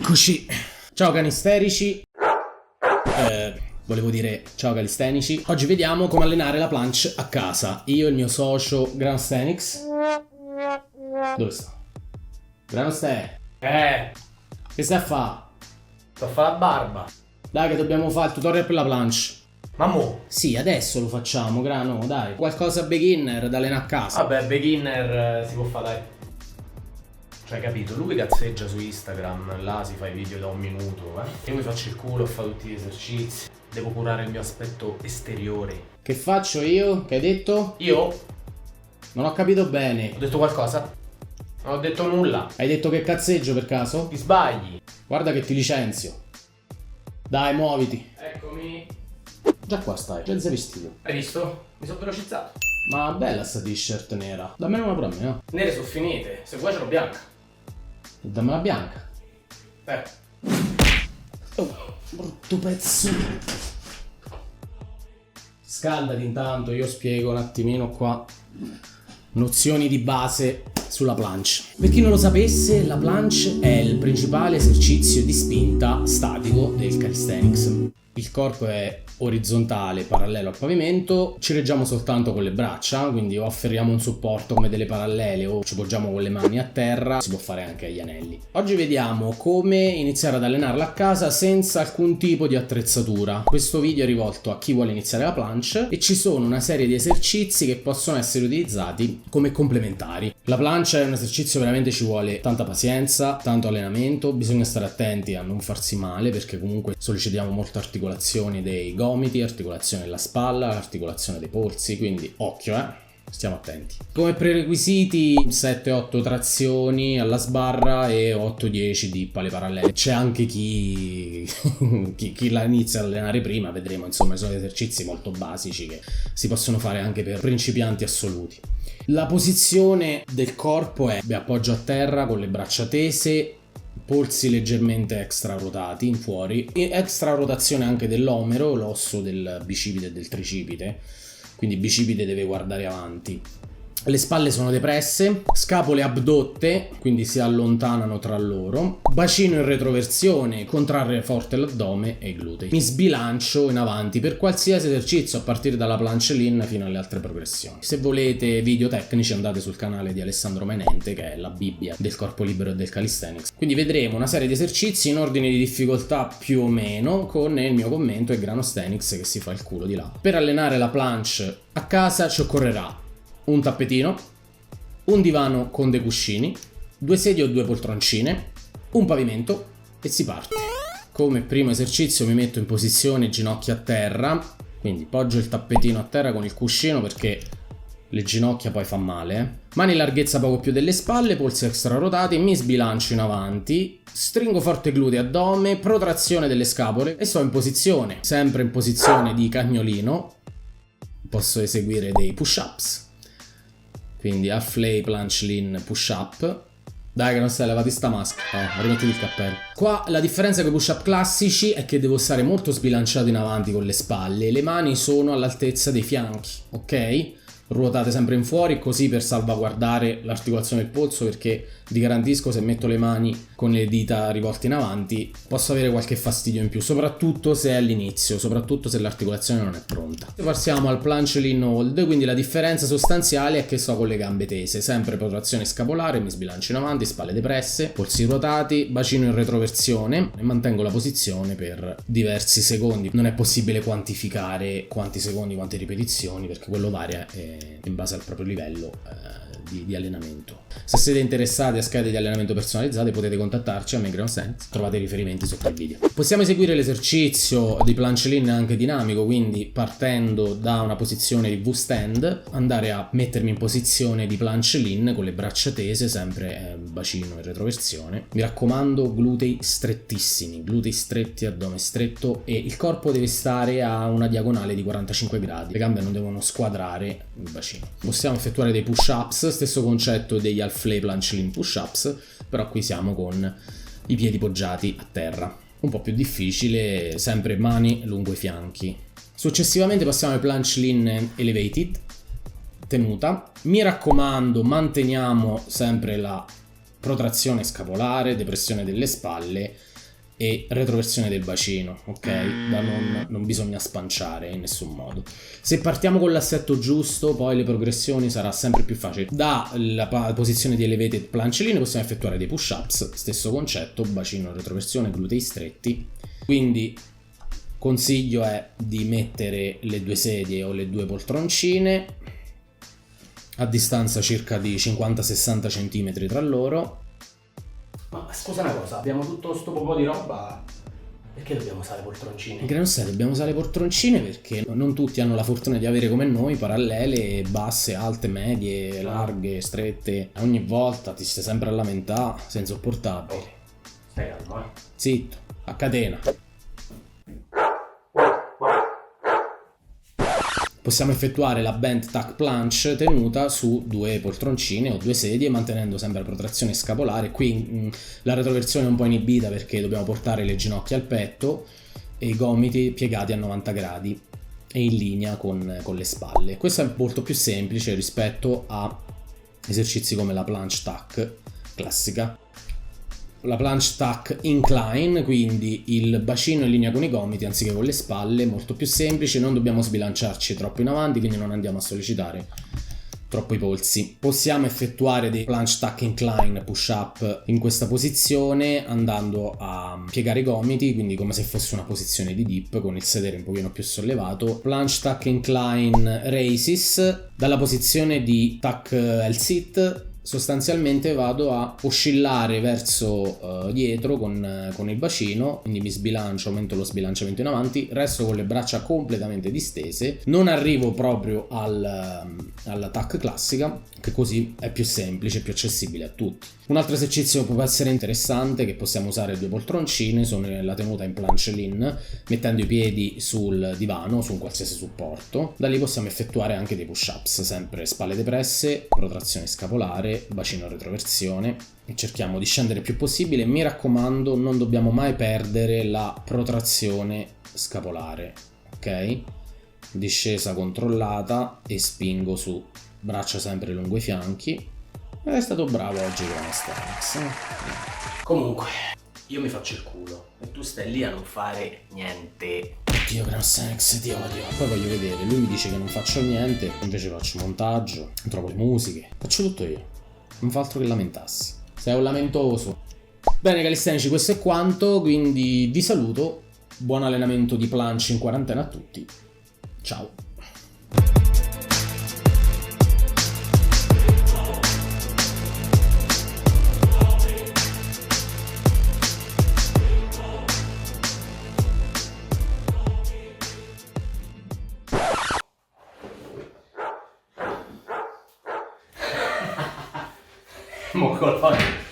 Eccoci. Ciao canisterici. Volevo dire ciao calistenici. Oggi vediamo come allenare la planche a casa. Io e il mio socio Granostenix. Dove sta? Granoste. Che stai a fa? Sto a fare la barba. Dai che dobbiamo fare il tutorial per la planche. Ma mo? Sì, adesso lo facciamo, Grano, dai. Qualcosa beginner da allenare a casa. Vabbè, beginner si può fare, dai. Cioè, capito? Lui cazzeggia su Instagram, là si fa i video da 1 minuto, Io mi faccio il culo, fa tutti gli esercizi. Devo curare il mio aspetto esteriore. Che faccio io? Che hai detto? Io? Non ho capito bene. Ho detto qualcosa? Non ho detto nulla. Hai detto che cazzeggio per caso? Ti sbagli. Guarda che ti licenzio. Dai, muoviti. Eccomi. Già qua stai, già sei vestito. Hai visto? Mi sono velocizzato. Ma bella sta t-shirt nera. Dammene una pure a me, no? Nere sono finite, se vuoi ce l'ho bianca. E dammela bianca. Oh, brutto pezzo. Scaldati intanto, io spiego un attimino qua nozioni di base sulla planche. Per chi non lo sapesse, la planche è il principale esercizio di spinta statico del calisthenics. Il corpo è orizzontale, parallelo al pavimento, ci reggiamo soltanto con le braccia, quindi o afferriamo un supporto come delle parallele o ci poggiamo con le mani a terra, si può fare anche agli anelli. Oggi vediamo come iniziare ad allenarla a casa senza alcun tipo di attrezzatura. Questo video è rivolto a chi vuole iniziare la planche e ci sono una serie di esercizi che possono essere utilizzati come complementari. La planche è un esercizio veramente ci vuole tanta pazienza, tanto allenamento, bisogna stare attenti a non farsi male perché comunque sollecitiamo molte articolazioni dei gomiti, articolazione della spalla, articolazione dei polsi, quindi occhio, stiamo attenti. Come prerequisiti 7-8 trazioni alla sbarra e 8-10 di pale parallele. C'è anche chi la inizia ad allenare prima, vedremo, insomma sono esercizi molto basici che si possono fare anche per principianti assoluti. La posizione del corpo è appoggio a terra con le braccia tese, polsi leggermente extra rotati in fuori e extra rotazione anche dell'omero, l'osso del bicipite e del tricipite, quindi il bicipite deve guardare avanti. Le spalle sono depresse, scapole abdotte, quindi si allontanano tra loro, bacino in retroversione, contrarre forte l'addome e i glutei. Mi sbilancio in avanti per qualsiasi esercizio a partire dalla planche lean fino alle altre progressioni. Se volete video tecnici andate sul canale di Alessandro Menente, che è la Bibbia del corpo libero e del calisthenics. Quindi vedremo una serie di esercizi in ordine di difficoltà più o meno con il mio commento e Granostenix che si fa il culo di là. Per allenare la planche a casa ci occorrerà un tappetino, un divano con dei cuscini, 2 sedie o 2 poltroncine, un pavimento e si parte. Come primo esercizio mi metto in posizione ginocchia a terra, quindi poggio il tappetino a terra con il cuscino perché le ginocchia poi fa male. Mani in larghezza poco più delle spalle, polsi extra rotati, mi sbilancio in avanti, stringo forte glutei e addome, protrazione delle scapole e sto in posizione, sempre in posizione di cagnolino. Posso eseguire dei push-ups. Quindi half lay, planche lean, push up. Dai che non stai, levati sta maschera, rimettiti il cappello. Qua la differenza con i push up classici è che devo stare molto sbilanciato in avanti con le spalle. Le mani sono all'altezza dei fianchi, ok? Ruotate sempre in fuori così per salvaguardare l'articolazione del polso, perché vi garantisco se metto le mani con le dita rivolte in avanti posso avere qualche fastidio in più, soprattutto se è all'inizio, soprattutto se l'articolazione non è pronta. Passiamo al planche lean hold, quindi la differenza sostanziale è che sto con le gambe tese, sempre protrazione scapolare, mi sbilancio in avanti, spalle depresse, polsi ruotati, bacino in retroversione e mantengo la posizione per diversi secondi. Non è possibile quantificare quanti secondi, quante ripetizioni, perché quello varia in base al proprio livello di allenamento. Se siete interessati a schede di allenamento personalizzate potete contattarci a me Granostenix, trovate i riferimenti sotto il video. Possiamo eseguire l'esercizio di planche lean anche dinamico, quindi partendo da una posizione di V-stand andare a mettermi in posizione di planche lean con le braccia tese, sempre bacino in retroversione. Mi raccomando, glutei strettissimi, glutei stretti, addome stretto e il corpo deve stare a una diagonale di 45 gradi, le gambe non devono squadrare il bacino. Possiamo effettuare dei push-ups, stesso concetto degli half lay planche lean push-ups, però qui siamo con i piedi poggiati a terra. Un po' più difficile, sempre mani lungo i fianchi. Successivamente passiamo ai planche lean elevated, tenuta. Mi raccomando, manteniamo sempre la protrazione scapolare, depressione delle spalle e retroversione del bacino, ok? Da non bisogna spanciare in nessun modo. Se partiamo con l'assetto giusto, poi le progressioni sarà sempre più facile. Dalla posizione di elevated planche lean possiamo effettuare dei push-ups, stesso concetto, bacino, retroversione, glutei stretti. Quindi consiglio è di mettere le due sedie o le due poltroncine a distanza circa di 50-60 cm tra loro. Ma scusa una cosa, abbiamo tutto sto po' di roba, perché dobbiamo usare poltroncine? Perché non sai, dobbiamo usare poltroncine perché non tutti hanno la fortuna di avere come noi parallele, basse, alte, medie, larghe, strette. Ogni volta ti stai sempre a lamentare, sei insopportabile. Stai calmo, Zitto, a catena. Possiamo effettuare la bent tuck planche tenuta su due poltroncine o due sedie, mantenendo sempre la protrazione scapolare. Qui la retroversione è un po' inibita perché dobbiamo portare le ginocchia al petto e i gomiti piegati a 90 gradi e in linea con le spalle. Questo è molto più semplice rispetto a esercizi come la planche tuck classica. La planche tuck incline, quindi il bacino in linea con i gomiti anziché con le spalle, molto più semplice, non dobbiamo sbilanciarci troppo in avanti, quindi non andiamo a sollecitare troppo i polsi. Possiamo effettuare dei planche tuck incline push up in questa posizione andando a piegare i gomiti, quindi come se fosse una posizione di dip con il sedere un pochino più sollevato. Planche tuck incline raises, dalla posizione di tuck L-sit sostanzialmente vado a oscillare verso dietro con il bacino, quindi mi sbilancio, aumento lo sbilanciamento in avanti, resto con le braccia completamente distese, non arrivo proprio alla tuck classica, che così è più semplice, più accessibile a tutti. Un altro esercizio che può essere interessante, che possiamo usare due poltroncine, sono la tenuta in planche lean, mettendo i piedi sul divano, su un qualsiasi supporto. Da lì possiamo effettuare anche dei push-ups, sempre spalle depresse, protrazione scapolare, bacino retroversione, e cerchiamo di scendere il più possibile. Mi raccomando, non dobbiamo mai perdere la protrazione scapolare, ok? Discesa controllata e spingo su, braccia sempre lungo i fianchi. È stato bravo oggi con Asterix. Comunque, io mi faccio il culo e tu stai lì a non fare niente. Dio, Asterix, ti odio. Poi voglio vedere, lui mi dice che non faccio niente, invece faccio montaggio, trovo le musiche, faccio tutto io. Non fa altro che lamentarsi. Sei un lamentoso. Bene calisthenici, questo è quanto, quindi vi saluto. Buon allenamento di planche in quarantena a tutti. Ciao. Mongolone.